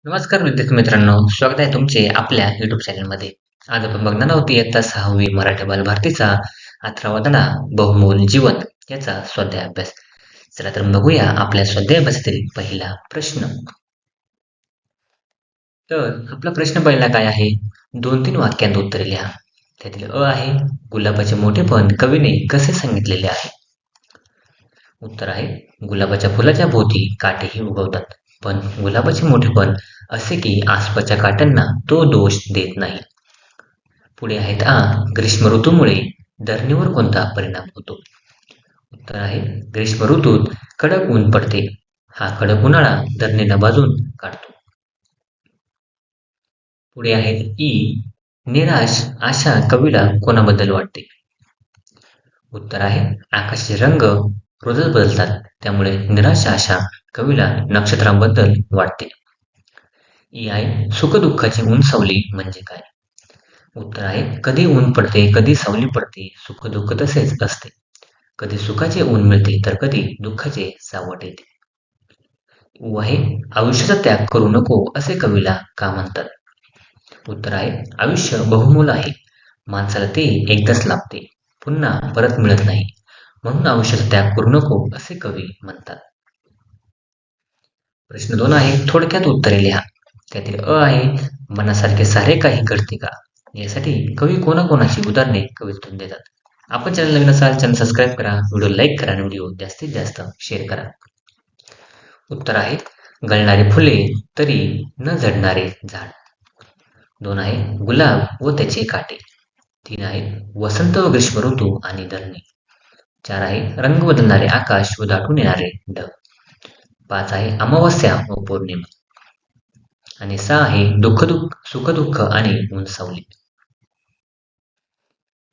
नमस्कार विद्यार्थी मित्रांनो, स्वागत आहे तुमचे आपल्या YouTube चॅनलमध्ये. आज आपण बघणार आहोत इयत्ता 6वी मराठी बालभारतीचा 18वा धडा बहुमोल जीवन याचा स्वाध्याय अभ्यास. चला तर बघूया आपल्या स्वाध्याय अभ्यासातील पहिला प्रश्न. तर आपला प्रश्न पहिला काय आहे? 2-3 वाक्यांत उत्तरे लिहा. त्यातील अ आहे गुलाबाचे मोठेपण कवीने कसे सांगितलेले आहे? उत्तर आहे गुलाबाच्या फुलाच्या भोवती काटेही उगवतात, पण गुलाबाचे मोठेपण असे की आसपासच्या काट्यांना तो दोष देत नाही. पुढे आहेत ग्रीष्म ऋतूमुळे धरणीवर कोणता परिणाम होतो? उत्तर आहे ग्रीष्म ऋतूत कडक ऊन पडते. हा कडक उन्हाळा धरणीला बाजून काढतो. पुढे आहेत निराश आशा कवीला कोणाबद्दल वाटते? उत्तर आहे आकाशाचे रंग रोजच बदलतात, त्यामुळे निराश आशा कवीला नक्षत्रांबद्दल वाटते. आहे सुखदुःखाची उंचावली म्हणजे काय? उत्तर आहे कधी ऊन पडते कधी सावली पडते, सुख दुःख तसेच असते. कधी सुखाचे ऊन मिळते तर कधी दुःखाचे सावट येते. आहे आयुष्याचा त्याग करू नको असे कवीला का म्हणतात? उत्तर आहे आयुष्य बहुमोल आहे. माणसाला ते एकदाच लाभते, पुन्हा परत मिळत नाही, म्हणून आयुष्याचा त्याग करू नको असे कवी म्हणतात. प्रश्न 2 आहे थोडक्यात उत्तरे लिहा. त्यातील अ आहे मनासारखे सारे काही घडते का? यासाठी कवी कोणाकोणाची उदाहरणे कवितेतून देतात? आपण चॅनल नवीन असाल चॅनल सबस्क्राईब करा, व्हिडिओ लाईक करा आणि व्हिडिओ जास्तीत जास्त शेअर करा. उत्तर आहे गळणारी फुले तरी न झडणारे झाड. 2 आहे गुलाब व त्याचे काटे. 3 आहे वसंत व ग्रीष्म ऋतू आणि धरणी. 4 आहे रंग बदलणारे आकाश व दाटून येणारे ढग. 5 आहे अमावस्या व पौर्णिमा. आणि 6 आहे सुखदुःख आणि उंचावली.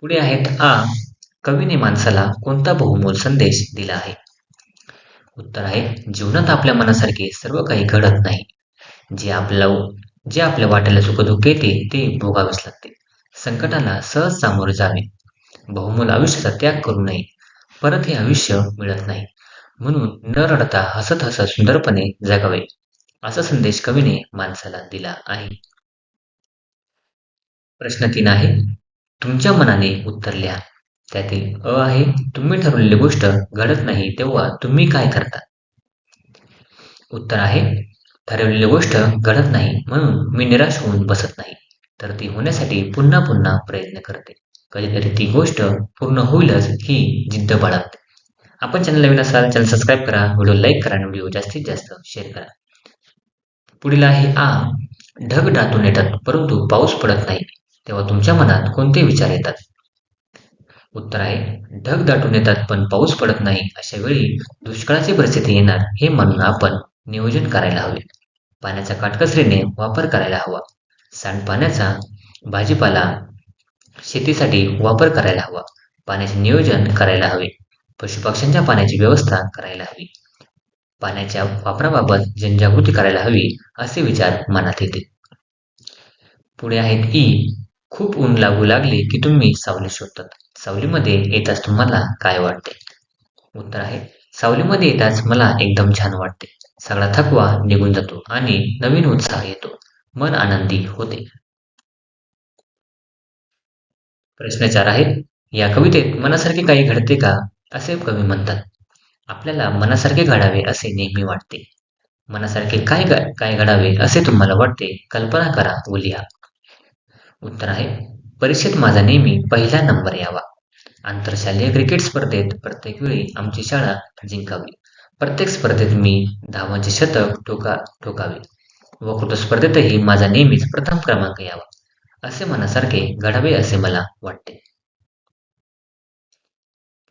पुढे आहेत कवीने माणसाला कोणता बहुमोल संदेश दिला आहे? उत्तर आहे जीवनात आपल्या मनासारखे सर्व काही घडत नाही. जे आपल्या वाट्याला सुखदुःख येते ते भोगावेच लागते. संकटाला सहज सामोरे जावे. बहुमोल आयुष्याचा त्याग करू नये. परत हे आयुष्य मिळत नाही, म्हणून न रडता हसत हसत सुंदरपणे जगावे असा संदेश कवीने माणसाला दिला आहे. प्रश्न 3 आहे तुमच्या मनाने उत्तर लिहा. त्यातील अ आहे तुम्ही ठरवलेली गोष्ट घडत नाही तेव्हा तुम्ही काय करता? उत्तर आहे ठरवलेली गोष्ट घडत नाही म्हणून मी निराश होऊन बसत नाही, तर ती होण्यासाठी पुन्हा पुन्हा प्रयत्न करते. कधीतरी ती गोष्ट पूर्ण होईलच ही जिद्द बाळगते. आपण चॅनल नवीन असाल चॅनल सबस्क्राईब करा, व्हिडिओ लाईक करा आणि व्हिडिओ जास्तीत जास्त शेअर करा. पुढील आहे ढग दाटून येतात परंतु पाऊस पडत नाही, तेव्हा तुमच्या मनात कोणते विचार येतात? उत्तर आहे ढग दाटून येतात पण पाऊस पडत नाही, अशा वेळी दुष्काळाची परिस्थिती येणार हे म्हणून आपण नियोजन करायला हवे. पाण्याचा काटकसरीने वापर करायला हवा. सांडपाण्याचा भाजीपाला शेतीसाठी वापर करायला हवा. पाण्याचे नियोजन करायला हवे. पशुपक्ष्यांच्या पाण्याची व्यवस्था करायला हवी. पाण्याच्या वापराबाबत जनजागृती करायला हवी असे विचार मनात येते. पुढे आहेत खूप ऊन लागू लागले की तुम्ही सावली शोधतात. सावलीमध्ये येताच तुम्हाला काय वाटते? उत्तर आहे सावलीमध्ये येताच मला एकदम छान वाटते. सगळा थकवा निघून जातो आणि नवीन उत्साह येतो. मन आनंदी होते. प्रश्न 4 आहे या कवितेत मनासारखे काही घडते का असे कवी म्हणतात? आपल्याला मनासारखे घडावे असे नेहमी वाटते. मनासारखे काय घडावे असे तुम्हाला वाटते? कल्पना करा व लिहा. उत्तर आहे परीक्षेत माझा नेहमी पहिला नंबर यावा. आंतरशालेय क्रिकेट स्पर्धेत प्रत्येक वेळी आमची शाळा जिंकावी. प्रत्येक स्पर्धेत मी धावांचे शतक ठोकावे. वक्तृत्व स्पर्धेतही माझा नेहमीच प्रथम क्रमांक यावा. असे मनासारखे घडावे असे मला वाटते.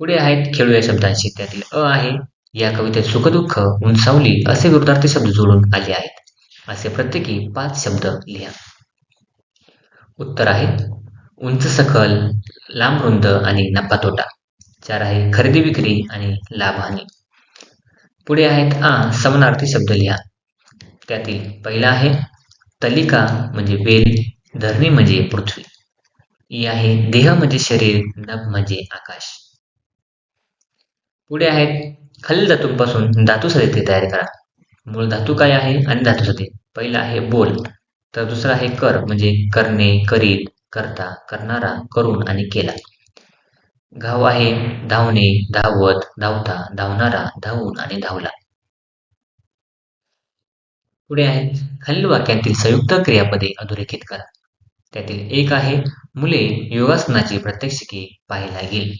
पुढे आहेत खेळूया शब्दांशी. त्यातील अ आहे या कवितेत सुखदुःख उंचावली असे विरुद्धार्थी शब्द जोडून आले आहेत. असे प्रत्येकी 5 शब्द लिहा. उत्तर आहे उंच सखल, लांब रुंद आणि नफा तोटा. 4 आहे खरेदी विक्री आणि लाभ हानी. पुढे आहेत समानार्थी शब्द लिहा. त्यातील पहिला आहे तलिका म्हणजे बेल, धरणी म्हणजे पृथ्वी. ई आहे देह म्हणजे शरीर, नभ म्हणजे आकाश. पुढे आहेत खालील धातूंपासून धातू सदिते तयार करा. मूळ धातू काय आहे आणि धातू सदी. पहिला आहे बोल, तर दुसरा आहे कर म्हणजे करणे, करीत, करता, करणारा, करून आणि केला. घाव आहे धावणे, धावत, धावता, धावणारा, धावून आणि धावला. पुढे आहे खालील वाक्यांतील संयुक्त क्रियापदे अधोरेखित करा. त्यातील एक आहे मुले योगासनाची प्रात्यक्षिके पाहायला गेली.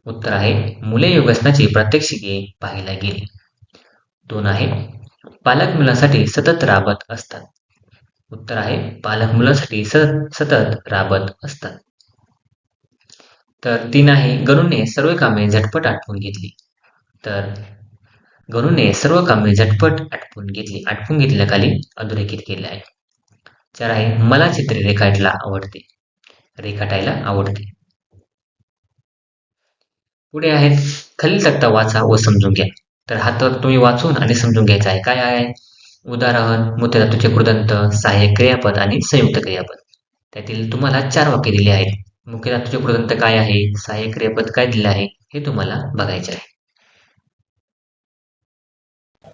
उत्तर आहे मुले योगासनाची प्रात्यक्षिके पाहायला गेली. 2 आहे पालक मुलांसाठी सतत राबत असतात. उत्तर आहे पालक मुलांसाठी सतत राबत असतात. तर 3 आहे गणूने सर्व कामे झटपट आटपून घेतली. तर गणूने सर्व कामे झटपट आटपून घेतल्याखाली अधोरेखित केले आहे. 4 आहे मला चित्रे रेखाटायला आवडते. पुढे आहेत खालील तक्ता वाचा व समजून घ्या. तर हा तर तुम्ही वाचून आणि समजून घ्यायचा आहे. काय आहे? उदाहरण, मुख्य कृदंत, सहाय्यक क्रियापद आणि संयुक्त क्रियापद. त्यातील तुम्हाला 4 वाक्य दिली आहेत. मुख्य धातूचे कृदंत काय आहे? सहाय्यक क्रियापद काय दिले आहे? हे तुम्हाला बघायचे आहे.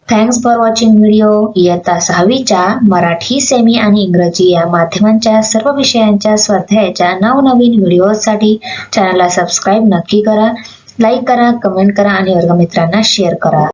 Thanks for watching video. इयत्ता 6वीच्या मराठी, सेमी आणि इंग्रजी या माध्यमांच्या सर्व विषयांच्या स्वाध्यायाच्या नवनवीन व्हिडिओसाठी चॅनलला सबस्क्राईब नक्की करा. लाईक करा, कमेंट करा आणि वर्गमित्रांना शेअर करा.